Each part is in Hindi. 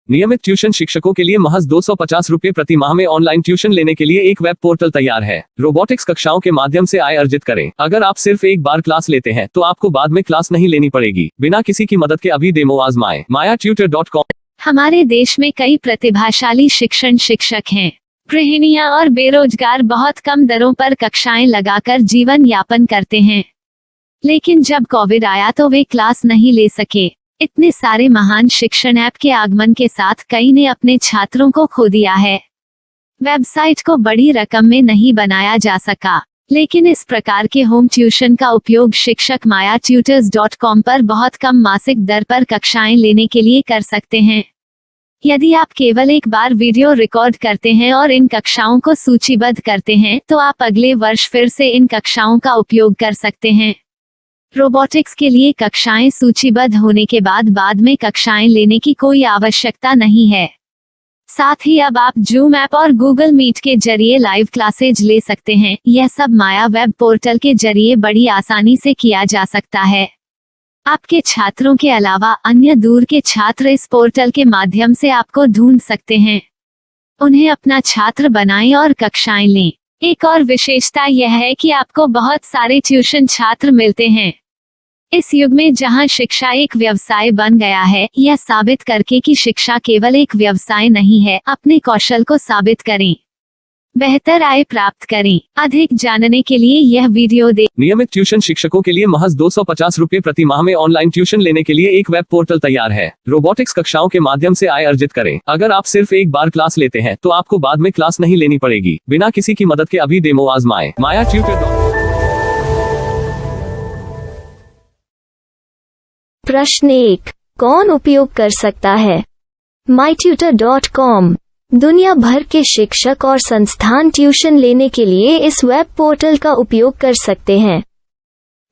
नियमित ट्यूशन शिक्षकों के लिए महज 250 रुपए प्रति माह में ऑनलाइन ट्यूशन लेने के लिए एक वेब पोर्टल तैयार है। रोबोटिक्स कक्षाओं के माध्यम से आय अर्जित करें। अगर आप सिर्फ एक बार क्लास लेते हैं तो आपको बाद में क्लास नहीं लेनी पड़ेगी। बिना किसी की मदद के अभी डेमो आजमाएं। mayatutor.com। हमारे देश में कई प्रतिभाशाली शिक्षक हैं। गृहिणियां और बेरोजगार बहुत कम दरों पर कक्षाएं लगाकर जीवन यापन करते हैं, लेकिन जब कोविड आया तो वे क्लास नहीं ले सके। इतने सारे महान शिक्षण ऐप के आगमन के साथ कई ने अपने छात्रों को खो दिया है। वेबसाइट को बड़ी रकम में नहीं बनाया जा सका, लेकिन इस प्रकार के होम ट्यूशन का उपयोग शिक्षक mayatutors.com पर बहुत कम मासिक दर पर कक्षाएं लेने के लिए कर सकते हैं। यदि आप केवल एक बार वीडियो रिकॉर्ड करते हैं और इन कक्षाओं को सूचीबद्ध करते हैं तो आप अगले वर्ष फिर से इन कक्षाओं का उपयोग कर सकते हैं। रोबोटिक्स के लिए कक्षाएं सूचीबद्ध होने के बाद में कक्षाएं लेने की कोई आवश्यकता नहीं है। साथ ही अब आप जूम ऐप और गूगल मीट के जरिए लाइव क्लासेज ले सकते हैं। यह सब माया वेब पोर्टल के जरिए बड़ी आसानी से किया जा सकता है। आपके छात्रों के अलावा अन्य दूर के छात्र इस पोर्टल के माध्यम से आपको ढूंढ सकते हैं। उन्हें अपना छात्र बनाएं और कक्षाएं लें। एक और विशेषता यह है कि आपको बहुत सारे ट्यूशन छात्र मिलते हैं। इस युग में जहां शिक्षा एक व्यवसाय बन गया है, यह साबित करके कि शिक्षा केवल एक व्यवसाय नहीं है, अपने कौशल को साबित करें, बेहतर आय प्राप्त करें। अधिक जानने के लिए यह वीडियो देखें। नियमित ट्यूशन शिक्षकों के लिए महज 250 रुपए प्रति माह में ऑनलाइन ट्यूशन लेने के लिए एक वेब पोर्टल तैयार है। रोबोटिक्स कक्षाओं के माध्यम से आय अर्जित करें। अगर आप सिर्फ एक बार क्लास लेते हैं तो आपको बाद में क्लास नहीं लेनी पड़ेगी। बिना किसी की मदद के अभी डेमो आजमाएं। mayatutor.com। प्रश्न 1, कौन उपयोग कर सकता है? mytutor.com दुनिया भर के शिक्षक और संस्थान ट्यूशन लेने के लिए इस वेब पोर्टल का उपयोग कर सकते हैं।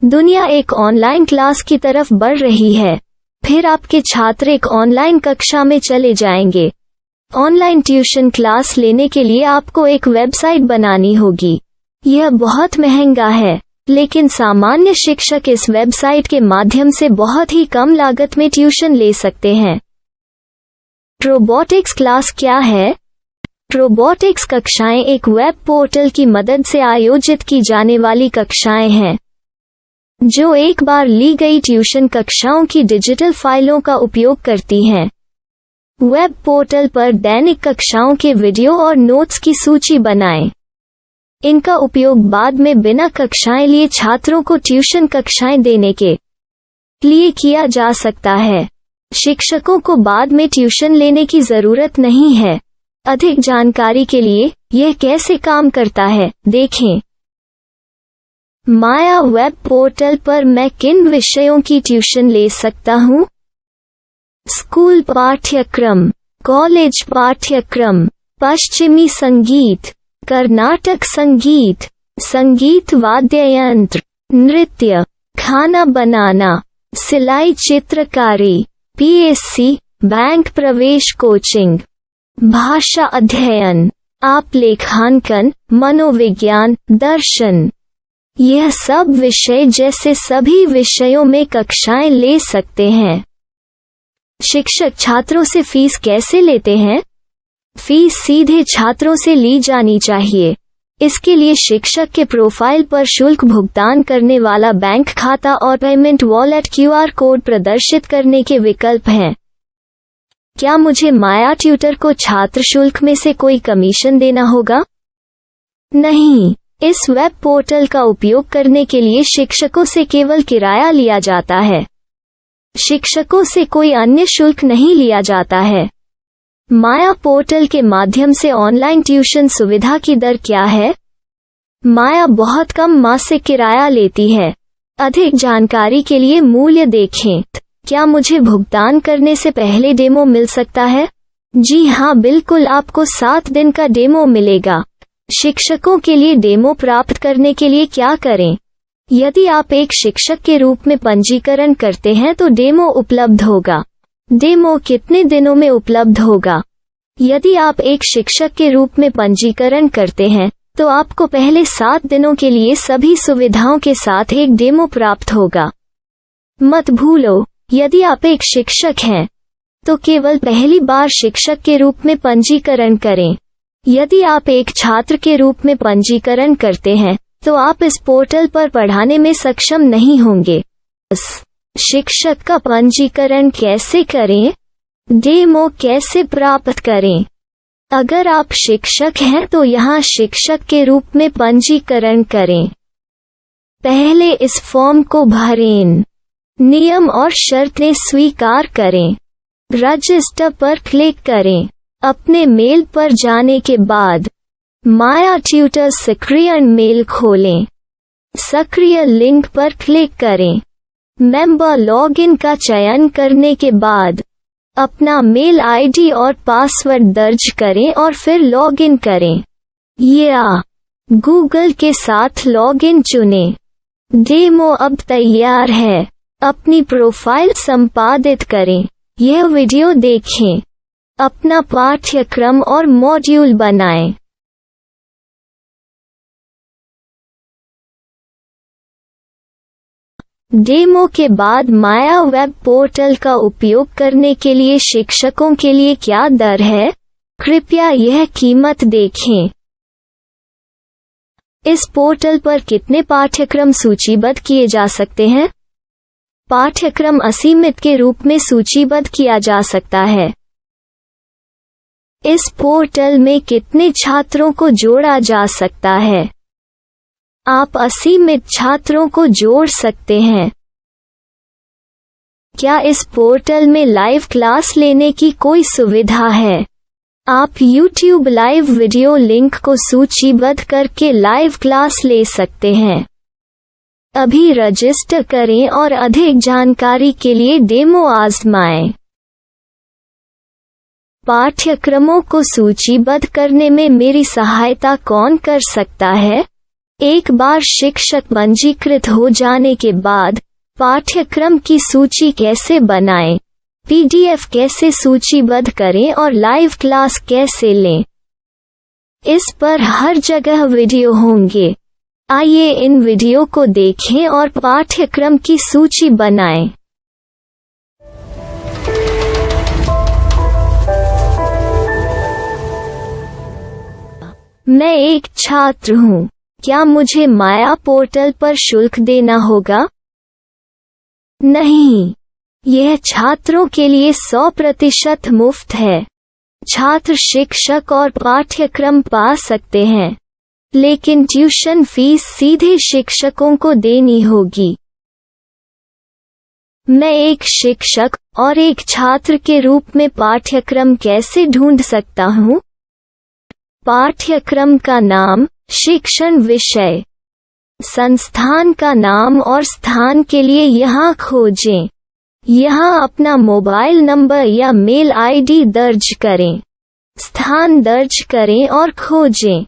दुनिया एक ऑनलाइन क्लास की तरफ बढ़ रही है। फिर आपके छात्र एक ऑनलाइन कक्षा में चले जाएंगे। ऑनलाइन ट्यूशन क्लास लेने के लिए आपको एक वेबसाइट बनानी होगी। यह बहुत महंगा है, लेकिन सामान्य शिक्षक इस वेबसाइट के माध्यम से बहुत ही कम लागत में ट्यूशन ले सकते हैं। रोबोटिक्स क्लास क्या है? रोबोटिक्स कक्षाएं एक वेब पोर्टल की मदद से आयोजित की जाने वाली कक्षाएं हैं, जो एक बार ली गई ट्यूशन कक्षाओं की डिजिटल फाइलों का उपयोग करती हैं। वेब पोर्टल पर दैनिक कक्षाओं के वीडियो और नोट्स की सूची बनाएं। इनका उपयोग बाद में बिना कक्षाएं लिए छात्रों को ट्यूशन कक्षाएं देने के लिए किया जा सकता है। शिक्षकों को बाद में ट्यूशन लेने की जरूरत नहीं है। अधिक जानकारी के लिए यह कैसे काम करता है, देखें। माया वेब पोर्टल पर मैं किन विषयों की ट्यूशन ले सकता हूँ? स्कूल पाठ्यक्रम, कॉलेज पाठ्यक्रम, पश्चिमी संगीत, कर्नाटक संगीत, संगीत वाद्य यंत्र, नृत्य, खाना बनाना, सिलाई चित्रकारी, पीएससी, बैंक प्रवेश कोचिंग, भाषा अध्ययन, आप लेखांकन, मनोविज्ञान, दर्शन। यह सब विषय जैसे सभी विषयों में कक्षाएं ले सकते हैं। शिक्षक छात्रों से फीस कैसे लेते हैं? फीस सीधे छात्रों से ली जानी चाहिए। इसके लिए शिक्षक के प्रोफाइल पर शुल्क भुगतान करने वाला बैंक खाता और पेमेंट वॉलेट क्यूआर कोड प्रदर्शित करने के विकल्प हैं। क्या मुझे माया ट्यूटर को छात्र शुल्क में से कोई कमीशन देना होगा? नहीं, इस वेब पोर्टल का उपयोग करने के लिए शिक्षकों से केवल किराया लिया जाता है। शिक्षकों से कोई अन्य शुल्क नहीं लिया जाता है। माया पोर्टल के माध्यम से ऑनलाइन ट्यूशन सुविधा की दर क्या है? माया बहुत कम मासिक किराया लेती है। अधिक जानकारी के लिए मूल्य देखें। क्या मुझे भुगतान करने से पहले डेमो मिल सकता है? जी हाँ, बिल्कुल, आपको 7 दिन का डेमो मिलेगा। शिक्षकों के लिए डेमो प्राप्त करने के लिए क्या करें? यदि आप एक शिक्षक के रूप में पंजीकरण करते हैं तो डेमो उपलब्ध होगा। डेमो कितने दिनों में उपलब्ध होगा? यदि आप एक शिक्षक के रूप में पंजीकरण करते हैं तो आपको पहले 7 दिनों के लिए सभी सुविधाओं के साथ एक डेमो प्राप्त होगा। मत भूलो, यदि आप एक शिक्षक हैं तो केवल पहली बार शिक्षक के रूप में पंजीकरण करें। यदि आप एक छात्र के रूप में पंजीकरण करते हैं तो आप इस पोर्टल पर पढ़ाने में सक्षम नहीं होंगे। शिक्षक का पंजीकरण कैसे करें? डेमो कैसे प्राप्त करें? अगर आप शिक्षक हैं तो यहाँ शिक्षक के रूप में पंजीकरण करें। पहले इस फॉर्म को भरें। नियम और शर्तें स्वीकार करें। रजिस्टर पर क्लिक करें। अपने मेल पर जाने के बाद माया ट्यूटर सक्रिय मेल खोलें। सक्रिय लिंक पर क्लिक करें। मेंबर लॉगिन का चयन करने के बाद अपना मेल आईडी और पासवर्ड दर्ज करें और फिर लॉगिन करें या गूगल के साथ लॉगिन चुनें। डेमो अब तैयार है। अपनी प्रोफाइल संपादित करें। यह वीडियो देखें। अपना पाठ्यक्रम और मॉड्यूल बनाएं। डेमो के बाद माया वेब पोर्टल का उपयोग करने के लिए शिक्षकों के लिए क्या दर है? कृपया यह कीमत देखें। इस पोर्टल पर कितने पाठ्यक्रम सूचीबद्ध किए जा सकते हैं? पाठ्यक्रम असीमित के रूप में सूचीबद्ध किया जा सकता है। इस पोर्टल में कितने छात्रों को जोड़ा जा सकता है? आप असीमित छात्रों को जोड़ सकते हैं। क्या इस पोर्टल में लाइव क्लास लेने की कोई सुविधा है? आप YouTube लाइव वीडियो लिंक को सूचीबद्ध करके लाइव क्लास ले सकते हैं। अभी रजिस्टर करें और अधिक जानकारी के लिए डेमो आजमाएं। पाठ्यक्रमों को सूचीबद्ध करने में मेरी सहायता कौन कर सकता है? एक बार शिक्षक पंजीकृत हो जाने के बाद पाठ्यक्रम की सूची कैसे बनाएं, PDF कैसे सूचीबद्ध करें और लाइव क्लास कैसे लें, इस पर हर जगह वीडियो होंगे। आइए इन वीडियो को देखें और पाठ्यक्रम की सूची बनाएं। मैं एक छात्र हूँ। क्या मुझे माया पोर्टल पर शुल्क देना होगा? नहीं, यह छात्रों के लिए 100% मुफ्त है। छात्र शिक्षक और पाठ्यक्रम पा सकते हैं, लेकिन ट्यूशन फीस सीधे शिक्षकों को देनी होगी। मैं एक शिक्षक और एक छात्र के रूप में पाठ्यक्रम कैसे ढूंढ सकता हूँ? पाठ्यक्रम का नाम, शिक्षण विषय, संस्थान का नाम और स्थान के लिए यहाँ खोजें। यहाँ अपना मोबाइल नंबर या मेल आईडी दर्ज करें। स्थान दर्ज करें और खोजें।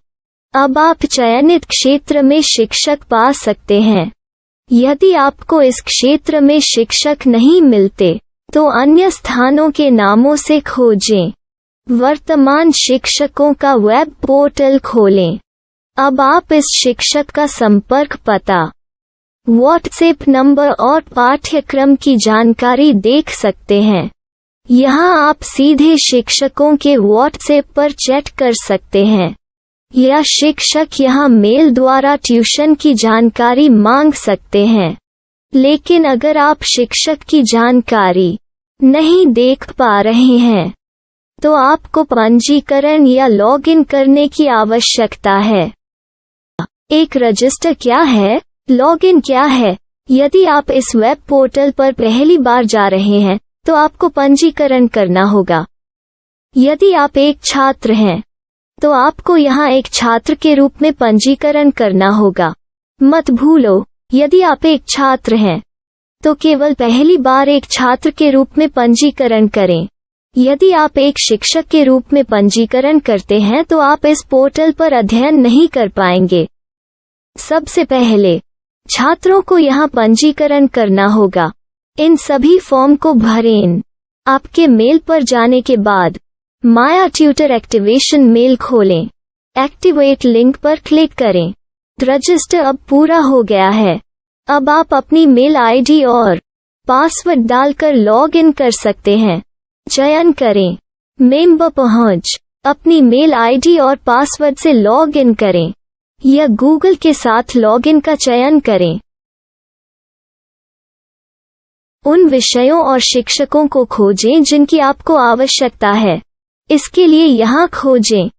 अब आप चयनित क्षेत्र में शिक्षक पा सकते हैं। यदि आपको इस क्षेत्र में शिक्षक नहीं मिलते, तो अन्य स्थानों के नामों से खोजें। वर्तमान शिक्षकों का वेब पोर्टल खोलें। अब आप इस शिक्षक का संपर्क पता, व्हाट्सएप नंबर और पाठ्यक्रम की जानकारी देख सकते हैं। यहाँ आप सीधे शिक्षकों के व्हाट्सएप पर चैट कर सकते हैं या शिक्षक यहाँ मेल द्वारा ट्यूशन की जानकारी मांग सकते हैं। लेकिन अगर आप शिक्षक की जानकारी नहीं देख पा रहे हैं, तो आपको पंजीकरण या लॉगिन करने की आवश्यकता है। एक रजिस्टर क्या है? लॉगिन क्या है? यदि आप इस वेब पोर्टल पर पहली बार जा रहे हैं, तो आपको पंजीकरण करना होगा। यदि आप एक छात्र हैं, तो आपको यहाँ एक छात्र के रूप में पंजीकरण करना होगा। मत भूलो, यदि आप एक छात्र हैं, तो केवल पहली बार एक छात्र के रूप में पंजीकरण करें। यदि आप एक शिक्षक के रूप में पंजीकरण करते हैं तो आप इस पोर्टल पर अध्ययन नहीं कर पाएंगे। सबसे पहले छात्रों को यहाँ पंजीकरण करना होगा। इन सभी फॉर्म को भरें। आपके मेल पर जाने के बाद माया ट्यूटर एक्टिवेशन मेल खोलें। एक्टिवेट लिंक पर क्लिक करें। रजिस्टर अब पूरा हो गया है। अब आप अपनी मेल आईडी और पासवर्ड डालकर लॉग इन कर सकते हैं। चयन करें। मेंबर पहुंच। अपनी मेल आईडी और पासवर्ड से लॉग इन करें या गूगल के साथ लॉगिन का चयन करें। उन विषयों और शिक्षकों को खोजें जिनकी आपको आवश्यकता है। इसके लिए यहाँ खोजें।